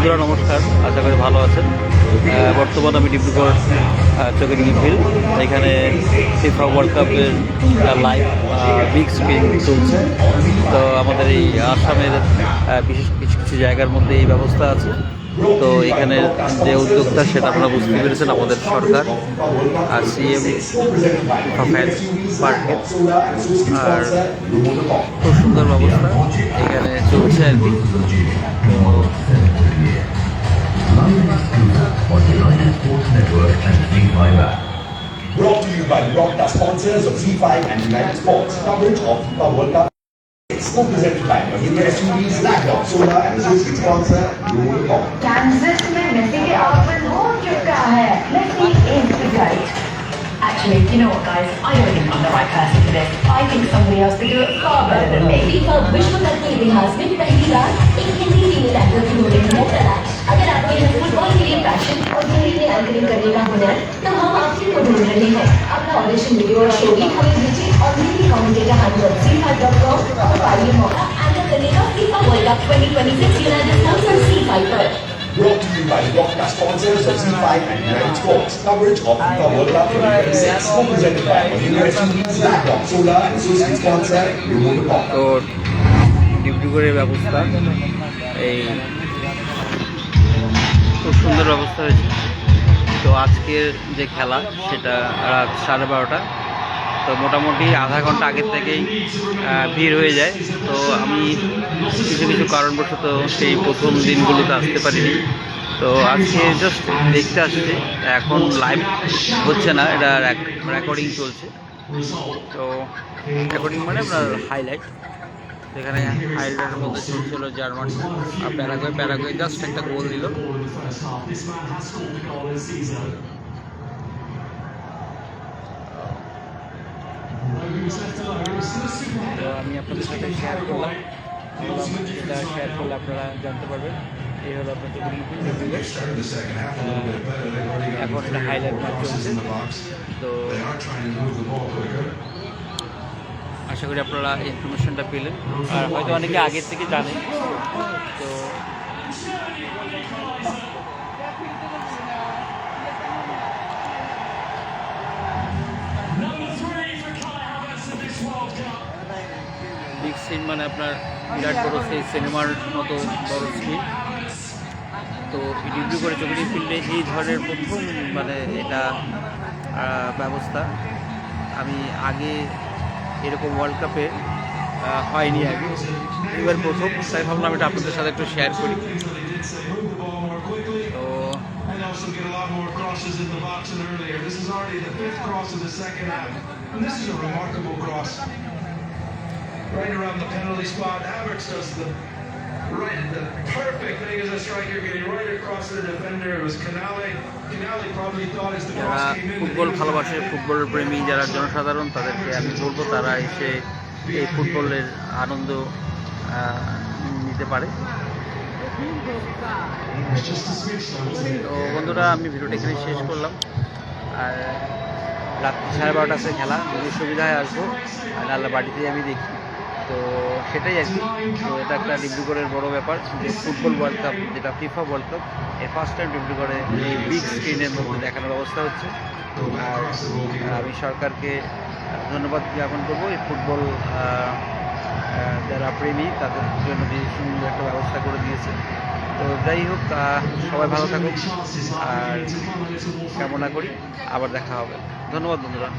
বন্ধুরা নমস্কার, আশা করি ভালো আছেন। বর্তমান আমি ডিব্রুগড় চকের ফিল্ড, এখানে ফিফা ওয়ার্ল্ড কাপের লাইভ বিগ স্ক্রিন চলছে। তো আমাদের এই আসামের বিশেষ কিছু কিছু জায়গার মধ্যে এই ব্যবস্থা আছে। তো এখানে যে উদ্যোক্তা সেটা আপনারা বুঝতে পেরেছেন, আমাদের সরকার আর সিএম পার্কে। আর খুব সুন্দর ব্যবস্থা এখানে চলছে আর কি। Brought to you by the broadcast sponsors of Z5 and United Sports. Coverage of FIFA World Cup. It's co-presented by Mahindra SUVs, Laptop, Solar and associate sponsor Lumo. Kansas में मेसी के आगमन हो चुका है. Messi is the GOAT. Actually, you know what, guys? I don't think I'm the right person for this. I think somebody else could do it far better than me. FIFA विश्व cup के इतिहास में पहली बार एक Hindi female anchor की होने की है। अगर आपके यहाँ फुटबॉल के लिए पैशन और हिंदी में एंकरिंग करने का हुनर, तो हम आपके को ढूंढ रहे हैं। अपना ऑडिशन वीडियो और शो भी हमें भेजिए और हिंदी कमेंटेटर हैंडल c5.com और पाइए मौका एंकर करने का FIFA world cup 2026 United sports और C5 पर। Brought to you by the broadcast sponsors of Z5 and United Sports. Coverage of FIFA World Cup 2026. Co-presented by Mahindra SUVs, Laptop, Solar and associate sponsor Lumo. তো ডিব্রুগড়ের ব্যবস্থা এই খুব সুন্দর ব্যবস্থা হয়েছে। তো আজকের যে খেলা সেটা রাত 12:30। তো মোটামুটি আধা ঘন্টা আগের থেকেই ভিড় হয়ে যায়। তো আমি কিছু কিছু কারণবশত সেই প্রথম দিনগুলোতে আসতে পারিনি। তো আজকে জাস্ট দেখতে আসছে, এখন লাইভ হচ্ছে না, এটা রেকর্ডিং চলছে। তো রেকর্ডিং মানে আপনার হাইলাইট। এখানে হাইলাইটের মধ্যে চলছিল জার্মানি আর প্যারাগুয়ে জাস্ট একটা গোল দিল। তো আমি আপনাদের সাথে শেয়ার করলাম, এটা শেয়ার করলে আপনারা জানতে পারবেন। এই হলো আপনাদের এখন এটা হাইলাইট ম্যাচ চলছে। তো আশা করি আপনারা ইনফরমেশনটা পেলেন, আর হয়তো অনেকে আগের থেকে জানেন। তো বিগ স্ক্রিন মানে আপনার বিরাট বড় সেই সিনেমার মতো বড় স্ক্রিন। তো ডিব্রুগড় চৌধুরী ফিল্ডে এই ধরনের প্রথম মানে এটা ব্যবস্থা। আমি আগে এরকম ওয়ার্ল্ড কাপে হয়নি, আগে এবার প্রথম, তাই ভাবলাম এটা আপনাদের সাথে একটু শেয়ার করি। তো right around the penalty spot. Havertz does the perfect thing as a striker, getting right across the defender. It was Canale. Canale probably thought as the cross came in. Football ভালোবাসে, football প্রেমী যারা জনসাধারণ, তাদেরকে আমি বলবো তারা এসে এই ফুটবলের আনন্দ নিতে পারে। তো বন্ধুরা, আমি ভিডিওটা এখানে শেষ করলাম। আর রাত্রি 12:30 খেলা, যদি সুবিধা হয় আসবো, আর নাহলে বাড়িতেই আমি দেখি। তো সেটাই আর কি। তো এটা একটা ডিব্রুগড়ের বড় ব্যাপার যে ফুটবল ওয়ার্ল্ড কাপ, যেটা ফিফা ওয়ার্ল্ড কাপ, এই ফার্স্ট টাইম ডিব্রুগড়ে এই বিগ স্ক্রিনের মধ্যে দেখানোর ব্যবস্থা হচ্ছে। আর আমি সরকারকে ধন্যবাদ জ্ঞাপন করবো এই ফুটবল যারা প্রেমী তাদের জন্য যে সুন্দর একটা ব্যবস্থা করে দিয়েছে। তো যাই হোক, সবাই ভালো থাকুক আর কামনা করি আবার দেখা হবে। ধন্যবাদ বন্ধুরা।